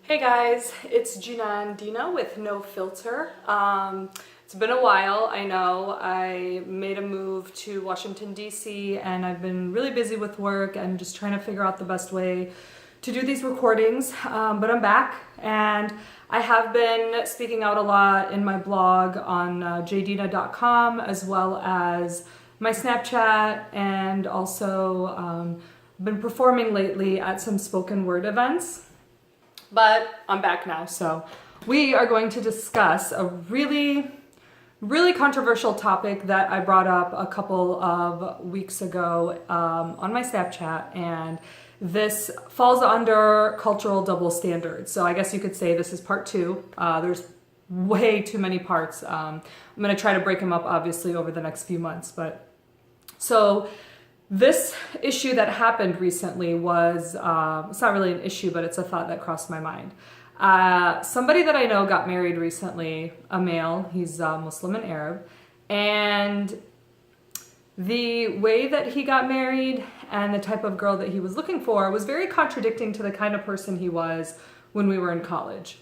Hey guys, it's Gina and Dina with No Filter. It's been a while, I know. I made a move to Washington, D.C. and I've been really busy with work and just trying to figure out the best way to do these recordings. But I'm back and I have been speaking out a lot in my blog on jdina.com as well as my Snapchat, and also been performing lately at some spoken word events. But I'm back now, so we are going to discuss a really controversial topic that I brought up a couple of weeks ago on my Snapchat, and this falls under cultural double standards. So I guess you could say this is part two. There's way too many parts. I'm going to try to break them up, obviously, over the next few months. But so this issue that happened recently was, it's not really an issue, but it's a thought that crossed my mind. Somebody that I know got married recently, a male, he's Muslim and Arab, and the way that he got married and the type of girl that he was looking for was very contradicting to the kind of person he was when we were in college.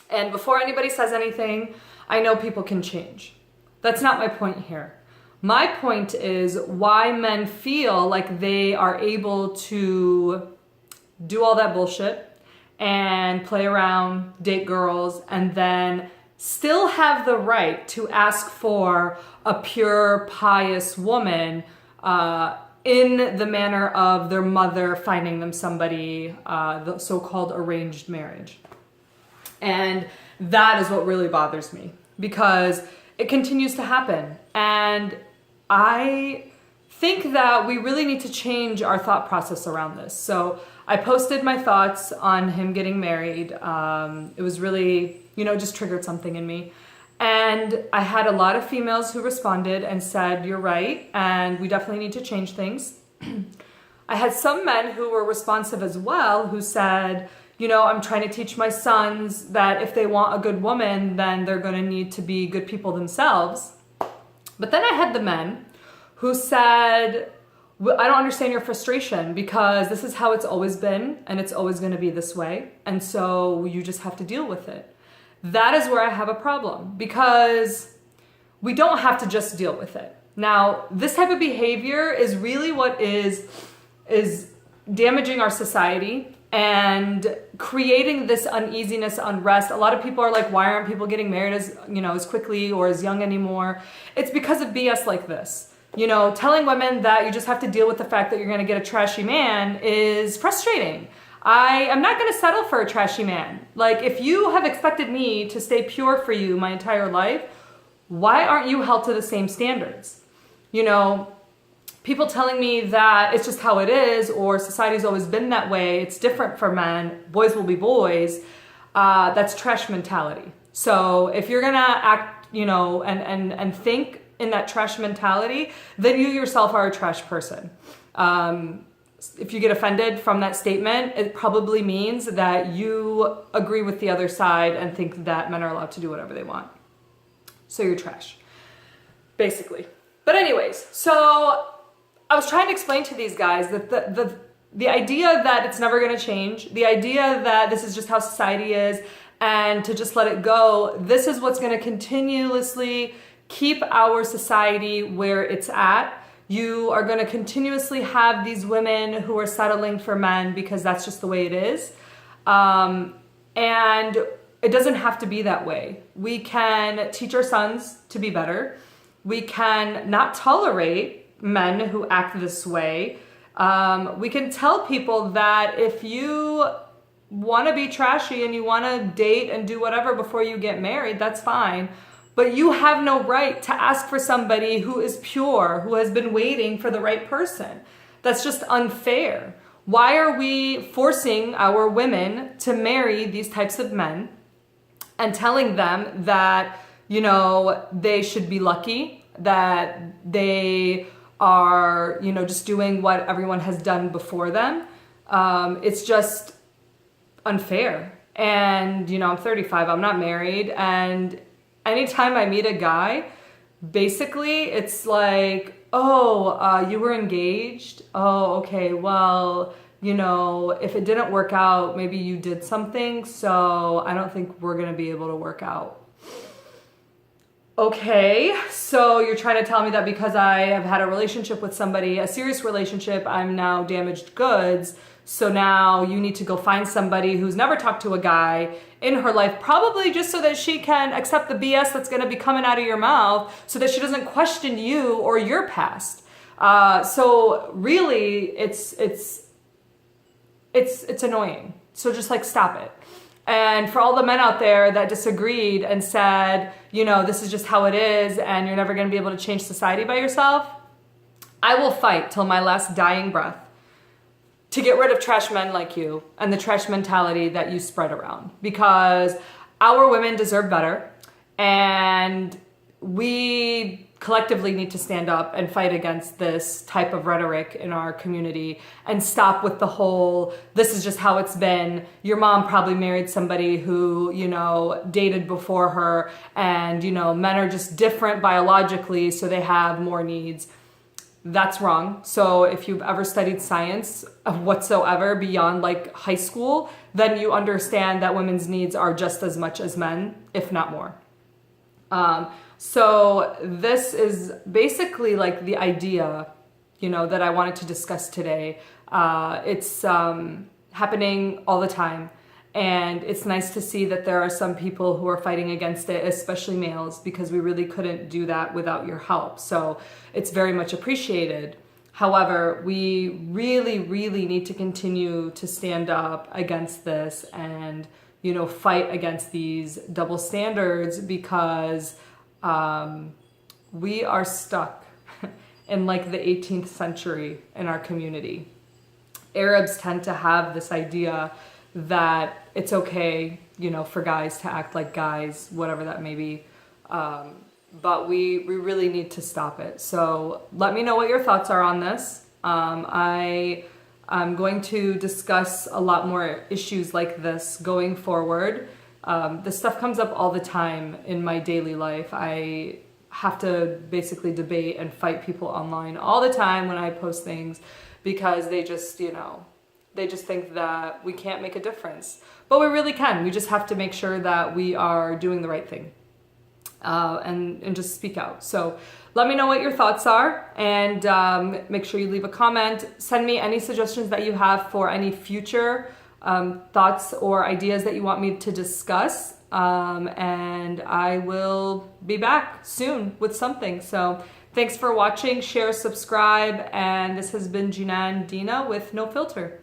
And before anybody says anything, I know people can change. That's not my point here. My point is why men feel like they are able to do all that bullshit and play around, date girls, and then still have the right to ask for a pure, pious woman in the manner of their mother finding them somebody, the so-called arranged marriage. And that is what really bothers me, because it continues to happen. And I think that we really need to change our thought process around this. So I posted my thoughts on him getting married. It was really, just triggered something in me. And I had a lot of females who responded and said, you're right, and we definitely need to change things. I had some men who were responsive as well, who said, I'm trying to teach my sons that if they want a good woman, then they're going to need to be good people themselves. But then I had the men who said, I don't understand your frustration, because this is how it's always been and it's always going to be this way. And so you just have to deal with it. That is where I have a problem, because we don't have to just deal with it. Now, this type of behavior is really what is damaging our society and creating this uneasiness, unrest. A lot of people are like, why aren't people getting married as quickly or as young anymore? It's because of BS like this. Telling women that you just have to deal with the fact that you're going to get a trashy man is frustrating. I am not going to settle for a trashy man. Like, if you have expected me to stay pure for you my entire life, why aren't you held to the same standards? People telling me that it's just how it is, or society's always been that way, it's different for men, boys will be boys, that's trash mentality. So if you're gonna act, and think in that trash mentality, then you yourself are a trash person. If you get offended from that statement, it probably means that you agree with the other side and think that men are allowed to do whatever they want. So you're trash, basically. But anyways, so I was trying to explain to these guys that the idea that it's never going to change, the idea that this is just how society is, and to just let it go, this is what's going to continuously keep our society where it's at. You are going to continuously have these women who are settling for men because that's just the way it is. And it doesn't have to be that way. We can teach our sons to be better. We can not tolerate men who act this way. We can tell people that if you want to be trashy and you want to date and do whatever before you get married, that's fine. But you have no right to ask for somebody who is pure, who has been waiting for the right person. That's just unfair. Why are we forcing our women to marry these types of men and telling them that, they should be lucky, that they are, just doing what everyone has done before them? It's just unfair. And, I'm 35, I'm not married. And anytime I meet a guy, basically it's like, oh, you were engaged? Oh, okay, well, you know, if it didn't work out, maybe you did something. So I don't think we're going to be able to work out. Okay, so you're trying to tell me that because I have had a relationship with somebody, a serious relationship, I'm now damaged goods. So now you need to go find somebody who's never talked to a guy in her life, probably just so that she can accept the BS that's going to be coming out of your mouth, so that she doesn't question you or your past. So really, it's annoying. So just like stop it. And for all the men out there that disagreed and said, you know, this is just how it is and you're never going to be able to change society by yourself, I will fight till my last dying breath to get rid of trash men like you and the trash mentality that you spread around, because our women deserve better, and we collectively need to stand up and fight against this type of rhetoric in our community and stop with the whole, this is just how it's been. Your mom probably married somebody who, you know, dated before her, and, you know, men are just different biologically, so they have more needs. That's wrong. So if you've ever studied science of whatsoever beyond like high school, then you understand that women's needs are just as much as men, if not more. So this is basically like the idea, you know, that I wanted to discuss today. It's happening all the time. And it's nice to see that there are some people who are fighting against it, especially males, because we really couldn't do that without your help. So it's very much appreciated. However, we really, really need to continue to stand up against this and, you know, fight against these double standards, because we are stuck in like the 18th century in our community. Arabs tend to have this idea that it's okay, you know, for guys to act like guys, whatever that may be. But we really need to stop it. So let me know what your thoughts are on this. I'm going to discuss a lot more issues like this going forward. This stuff comes up all the time in my daily life. I have to basically debate and fight people online all the time when I post things, because they just, you know, they just think that we can't make a difference. But we really can. We just have to make sure that we are doing the right thing, and just speak out. So let me know what your thoughts are, and make sure you leave a comment. Send me any suggestions that you have for any future thoughts or ideas that you want me to discuss. And I will be back soon with something. So thanks for watching, share, subscribe, and this has been Jinan Dina with No Filter.